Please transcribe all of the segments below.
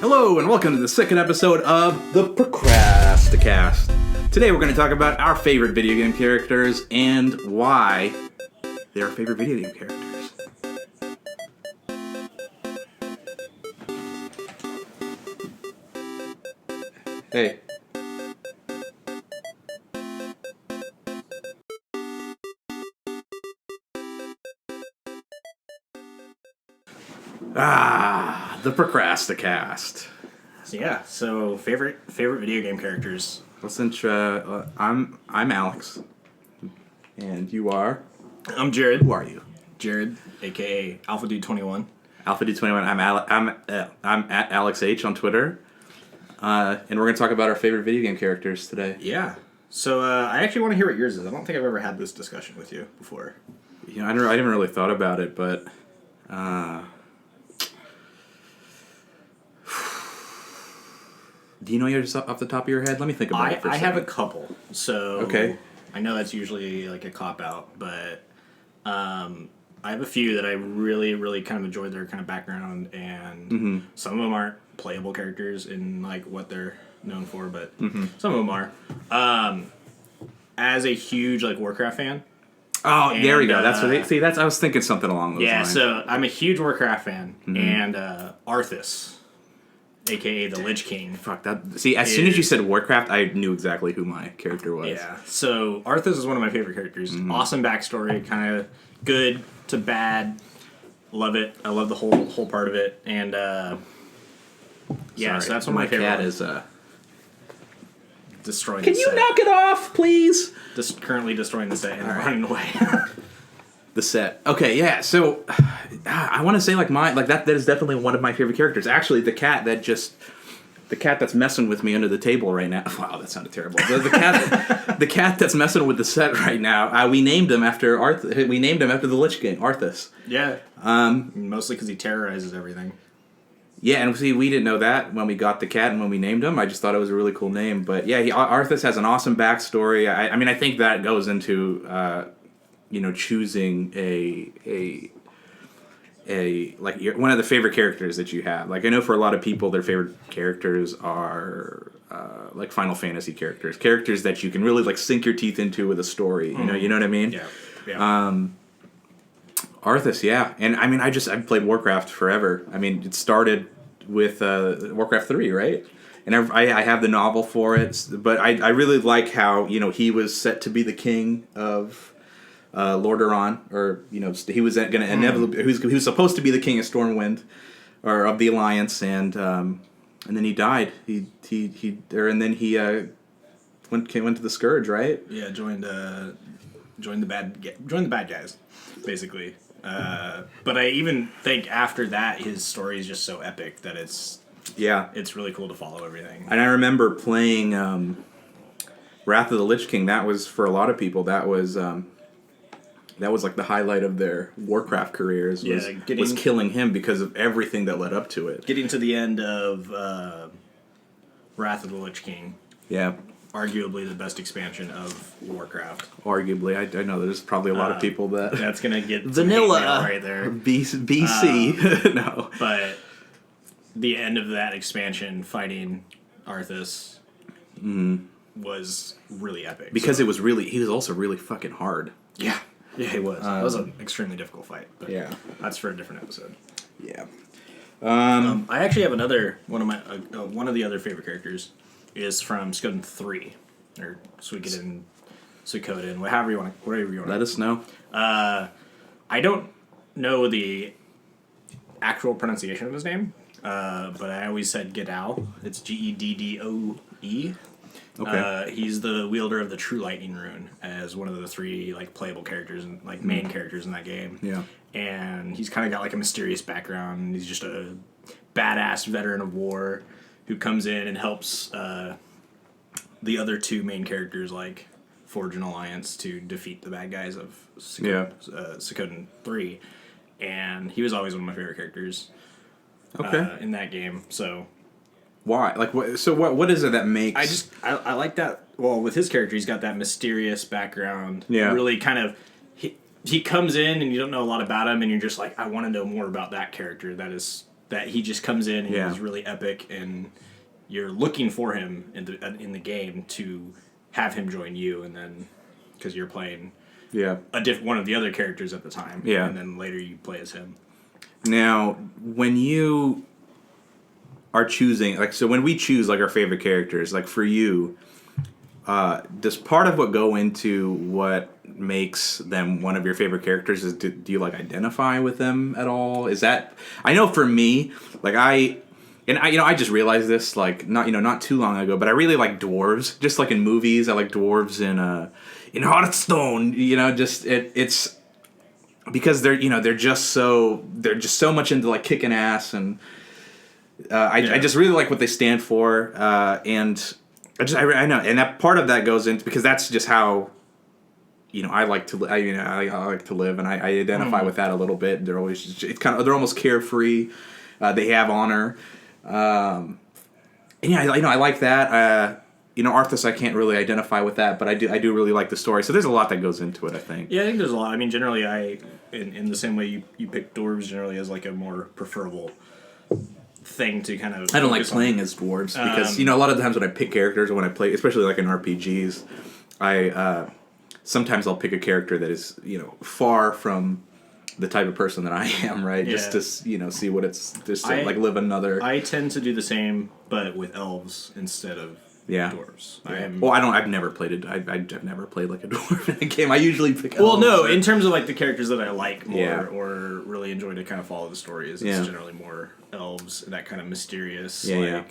Hello and welcome to the second episode of the Procrasticast. Today we're going to talk about our favorite video game characters and why they're our favorite video game characters. Hey. The Procrasticast. So favorite video game characters. Well, I'm Alex, and you are. I'm Jerod. Who are you? Jerod, aka Alpha Dude 21. Alpha Dude 21. I'm at Alex H on Twitter, and we're gonna talk about our favorite video game characters today. Yeah. So I actually want to hear what yours is. I don't think I've ever had this discussion with you before. You know, I didn't really thought about it, but. Do you know yours off the top of your head? Let me think about it for a second. I have a couple. So okay. I know that's usually like a cop-out, but I have a few that I really, really kind of enjoyed their kind of background, and some of them aren't playable characters in like what they're known for, but some of them are. As a huge like Warcraft fan. Oh, there we go. That's what I was thinking something along those lines. Yeah, so I'm a huge Warcraft fan, and Arthas, aka the Lich King. Fuck that. See, as soon as you said Warcraft, I knew exactly who my character was. Yeah, so Arthas is one of my favorite characters. Awesome backstory, kind of good to bad. Love it. I love the whole part of it, and yeah, so that's one of my favorite. Cat is destroying. Can the you set. knock it off, please? Just currently destroying the set and running away. The set. Okay, yeah. So I want to say that is definitely one of my favorite characters. Actually, the cat that's messing with me under the table right now. Wow, that sounded terrible. The cat that's messing with the set right now. We named him after We named him after the Lich King, Arthas. Yeah. Mostly because he terrorizes everything. Yeah, and see, we didn't know that when we got the cat and when we named him. I just thought it was a really cool name. But yeah, Arthas has an awesome backstory. I mean, I think that goes into choosing one of the favorite characters that you have. Like, I know for a lot of people, their favorite characters are like Final Fantasy characters that you can really like sink your teeth into with a story. You know what I mean? Yeah. Arthas, yeah, and I mean, I've played Warcraft forever. I mean, it started with Warcraft 3, right? And I have the novel for it, but I really like how he was set to be the king of Lordaeron, or he was going to inevitably he was supposed to be the king of Stormwind, or of the Alliance, and then he died. He went to the Scourge, right? Yeah, joined the bad guys, basically. But I even think after that, his story is just so epic that it's really cool to follow everything. And I remember playing Wrath of the Lich King. That was, for a lot of people, that was like the highlight of their Warcraft careers. Was killing him because of everything that led up to it. Getting to the end of Wrath of the Lich King. Yeah. Arguably the best expansion of Warcraft. Arguably, I know there's probably a lot of people that's gonna get vanilla right there. BC, no. But the end of that expansion, fighting Arthas, was really epic because he was also really fucking hard. Yeah, he was. It was an extremely difficult fight. But yeah, that's for a different episode. Yeah. I actually have another one of the other favorite characters. Is from Suikoden 3, or Suikoden, whatever you want. Let us know. I don't know the actual pronunciation of his name, but I always said Gedao. It's Geddoe. Okay. He's the wielder of the True Lightning Rune as one of the three like playable characters and like main characters in that game. Yeah. And he's kind of got like a mysterious background. He's just a badass veteran of war who comes in and helps the other two main characters like forge an alliance to defeat the bad guys of Suikoden 3. And he was always one of my favorite characters in that game. So why? Like, what? So what is it that makes? I like that. Well, with his character, he's got that mysterious background. Yeah. Really kind of he comes in and you don't know a lot about him, and you're just like, I want to know more about that character. That that he just comes in and Yeah. he's really epic, and you're looking for him in the game to have him join you, and then because you're playing one of the other characters at the time, and then later you play as him. Now, when you are choosing, like, so when we choose like our favorite characters, like for you, does part of what go into what makes them one of your favorite characters is do you like identify with them at all? Is that, I know for me, like I just realized this like not too long ago, but I really like dwarves. Just like in movies, I like dwarves in Hearthstone. It's because they're just so much into like kicking ass, and I just really like what they stand for, and I know, and that part of that goes into because that's just how I like to I like to live, and I identify with that a little bit. They're always they're almost carefree. They have honor. And I like that. Arthas, I can't really identify with that, but I do really like the story. So there's a lot that goes into it, I think. Yeah, I think there's a lot. I mean, generally, in the same way you pick dwarves generally as like a more preferable thing to kind of. I don't like playing as dwarves because a lot of the times when I pick characters or when I play, especially like in RPGs, sometimes I'll pick a character that is far from the type of person that I am, right? Yeah. Just to see what it's just to, like live another. I tend to do the same, but with elves instead of dwarves. Yeah. I've never played I've never played like a dwarf in a game. I usually pick. Well, elves, no, in terms of like the characters that I like more or really enjoy to kind of follow the stories, it's generally more elves, that kind of mysterious,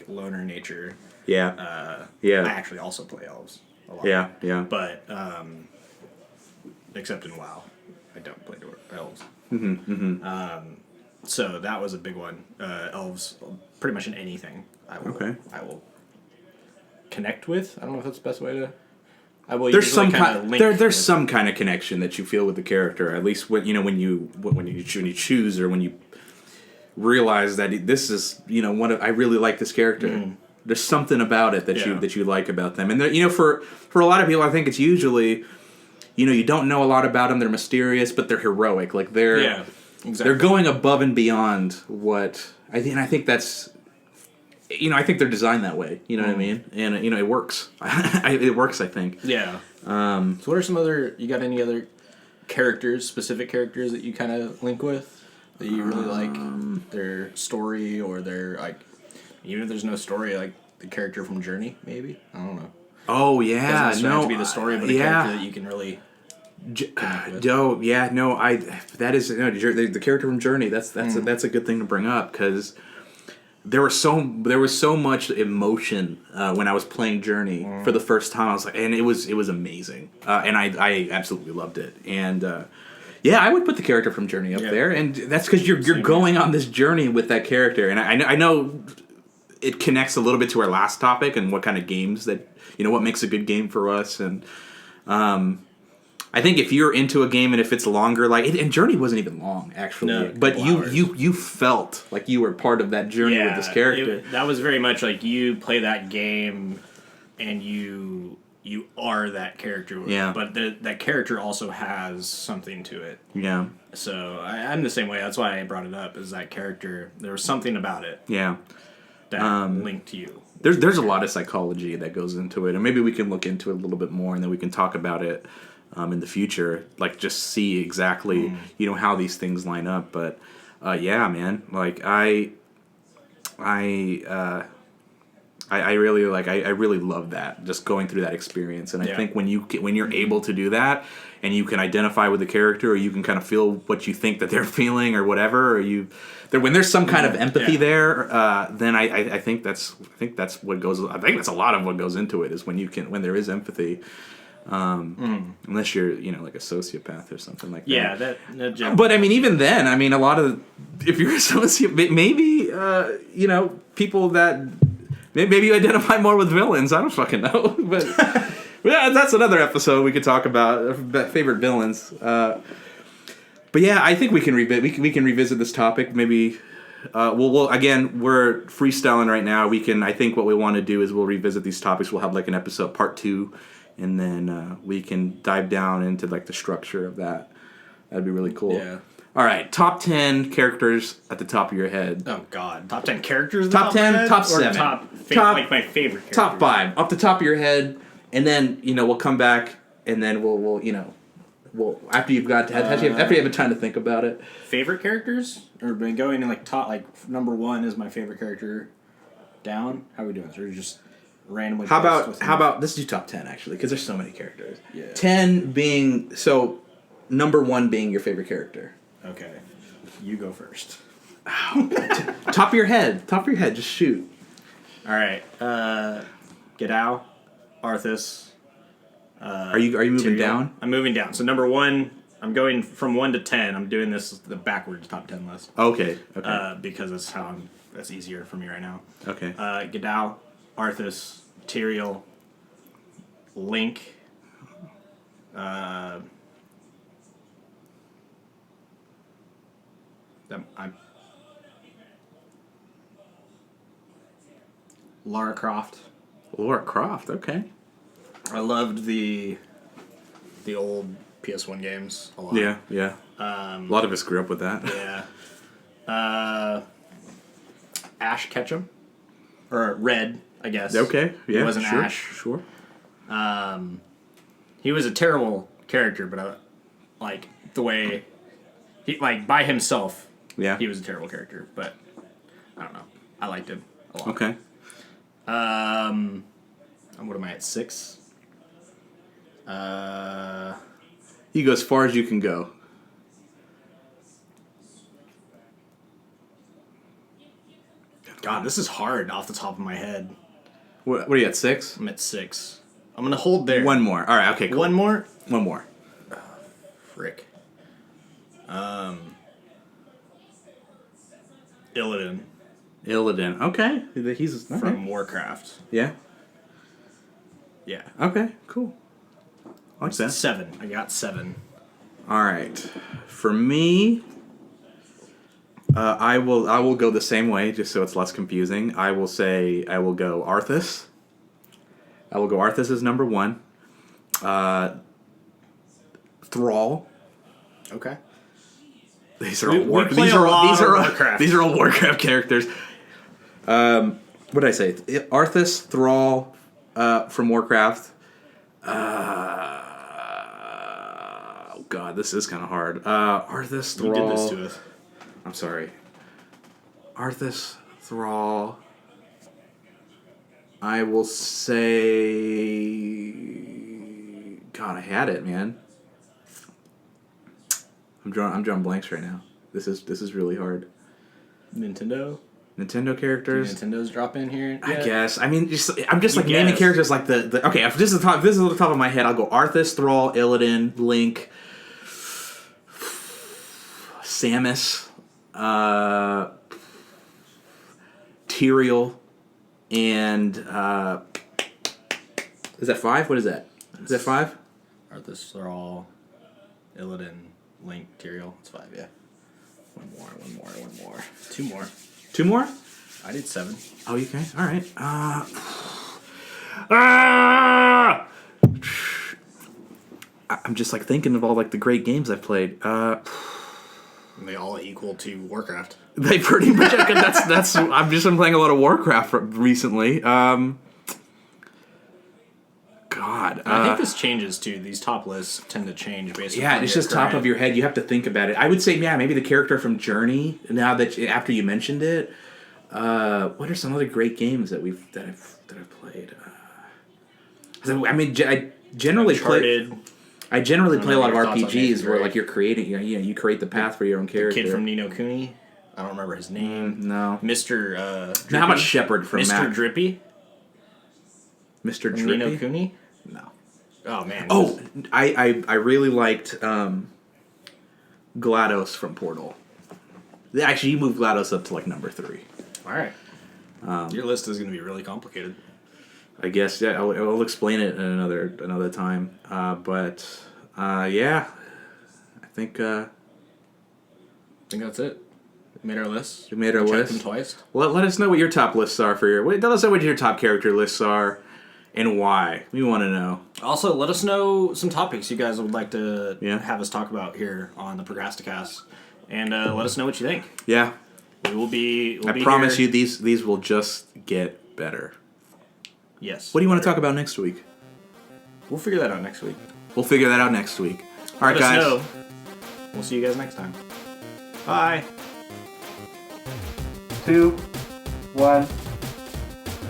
loner nature. Yeah. I actually also play elves a lot. Yeah. But except in WoW, I don't play elves. So that was a big one. Elves, pretty much in anything, I will connect with. I don't know if that's the best way to. I will. There's some there's some kind of connection that you feel with the character. At least when you choose or when you realize that this is I really like this character. Mm-hmm. There's something about it that you like about them, and for a lot of people, I think it's usually. You don't know a lot about them. They're mysterious, but they're heroic. Like they're going above and beyond what I think that's. I think they're designed that way. You know what I mean? And it works. It works. I think. Yeah. So what are some other? You got any other specific characters that you kind of link with that you really like? Their story or their like, even if there's no story, like the character from Journey, maybe. I don't know. Oh yeah, doesn't have to be the story, but a character that you can really. The character from Journey. That's a good thing to bring up because there was so much emotion when I was playing Journey for the first time. I was like, and it was amazing, and I absolutely loved it. And I would put the character from Journey up there, and that's because you're going on this journey with that character, and I know. It connects a little bit to our last topic and what kind of games that what makes a good game for us, and I think if you're into a game and if it's longer, and Journey wasn't even long actually, but you felt like you were part of that journey with this character. That was very much like you play that game and you are that character. Yeah. But that character also has something to it. Yeah. So I'm the same way. That's why I brought it up. Is that character? There was something about it. Yeah. That linked to you. There's a lot of psychology that goes into it, and maybe we can look into it a little bit more, and then we can talk about it in the future. Like just see exactly how these things line up. But man, like I really love that, just going through that experience. And I think when you're able to do that, and you can identify with the character, or you can kind of feel what you think that they're feeling, or whatever, or when there's some kind of empathy there, then I think that's what goes. I think that's a lot of what goes into it is when there is empathy. Unless you're like a sociopath or something like that. Yeah, that but I mean, even then, I mean, a lot of if you're a sociopath, maybe people that maybe you identify more with villains. I don't fucking know, but yeah, that's another episode we could talk about favorite villains. But yeah, I think we can revisit this topic. Maybe we'll again, we're freestyling right now. I think what we want to do is we'll revisit these topics. We'll have like an episode part 2, and then we can dive down into like the structure of that. That'd be really cool. Yeah. All right, top 10 characters at the top of your head. Oh God, top 10 characters. Top 10, top 7, top like my favorite characters. top 5 off the top of your head, and then we'll come back and then we'll after you've got after you have a time to think about it. Favorite characters, or been going in like top number 1 is my favorite character. Down. How are we doing this? Or just randomly. How about let's do top 10 actually, because there's so many characters. Yeah. 10 being number 1 being your favorite character. Okay, you go first. Top of your head, just shoot. All right, Gedao, Arthas. Are you moving Tyrael. down? I'm moving down. So number 1, I'm going from 1 to 10. I'm doing the backwards top 10 list. Okay. Because that's easier for me right now. Okay. Gedao, Arthas, Tyrael, Link. Lara Croft. Lara Croft. Okay. I loved the old PS1 games a lot. Yeah. A lot of us grew up with that. Yeah. Ash Ketchum, or Red, I guess. Okay. Yeah. He wasn't sure, Ash. Sure. He was a terrible character, but like the way he by himself. Yeah. He was a terrible character, but I don't know. I liked him a lot. Okay. What am I at 6? You go as far as you can go. God, this is hard off the top of my head. What are you at, 6? I'm at 6. I'm gonna hold there. One more. All right. Okay. Cool. One more. One more. Frick. Illidan. Illidan. Okay. He's okay. From Warcraft. Yeah. Yeah. Okay. Cool. I like that. 7. I got 7. All right. For me, I will go the same way, just so it's less confusing. I will go Arthas. I will go Arthas as number 1. Thrall. Okay. These are all Warcraft. These are all Warcraft characters. What did I say? Arthas, Thrall, from Warcraft. Oh God, this is kind of hard. Arthas, Thrall. You did this to us. I'm sorry. Arthas, Thrall. I will say. God, I had it, man. I'm drawing blanks right now. This is really hard. Nintendo characters. Do Nintendo's drop in here? I guess. I mean, I'm just like naming characters like the. Okay, if this is at the top of my head, I'll go Arthas, Thrall, Illidan, Link, Samus, Tyrael, and is that 5? What is that? Is that 5? Arthas, Thrall, Illidan, Link, Tyrael. It's 5, yeah. One more. 2 more. 2 more? I did 7. Oh, you okay? All right. I'm just like thinking of all like the great games I've played. They all equal to Warcraft. They pretty much. That's. I've just been playing a lot of Warcraft recently. God. I think this changes too. These top lists tend to change based on. Yeah, it's just top of your head. You have to think about it. I would say, maybe the character from Journey. Now that after you mentioned it, what are some other great games that I've played? I mean, I generally play. I generally play a lot of RPGs where like you're creating. You create the path for your own character. The kid from Ni no Kuni. I don't remember his name. No. Mr. How about Shepard from Mr. Drippy? Mr. From Drippy? Ni no Kuni? No. Oh man. Oh, I really liked GLaDOS from Portal. Actually, you moved GLaDOS up to like number 3. All right. Your list is going to be really complicated. I guess, yeah. I'll explain it in another time. Yeah, I think that's it. We made our list. We made our list. Checked them twice. Let us know what your top lists are for your. Let us know what your top character lists are, and why. We want to know. Also, let us know some topics you guys would like to Yeah. have us talk about here on the Procrasticast. and let us know what you think. Yeah. We'll be I promise here. you these will just get better. Yes. What do you want to talk about next week? We'll figure that out next week. We'll figure that out next week. All right, Let us guys. know. We'll see you guys next time. Bye. 2, 1.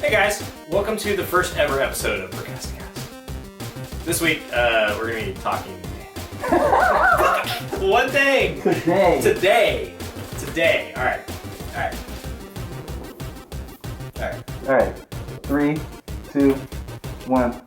Hey guys, welcome to the first ever episode of Procrasticast. This week, we're gonna be talking. One thing. Today. All right. Alright. 3, 2, 1.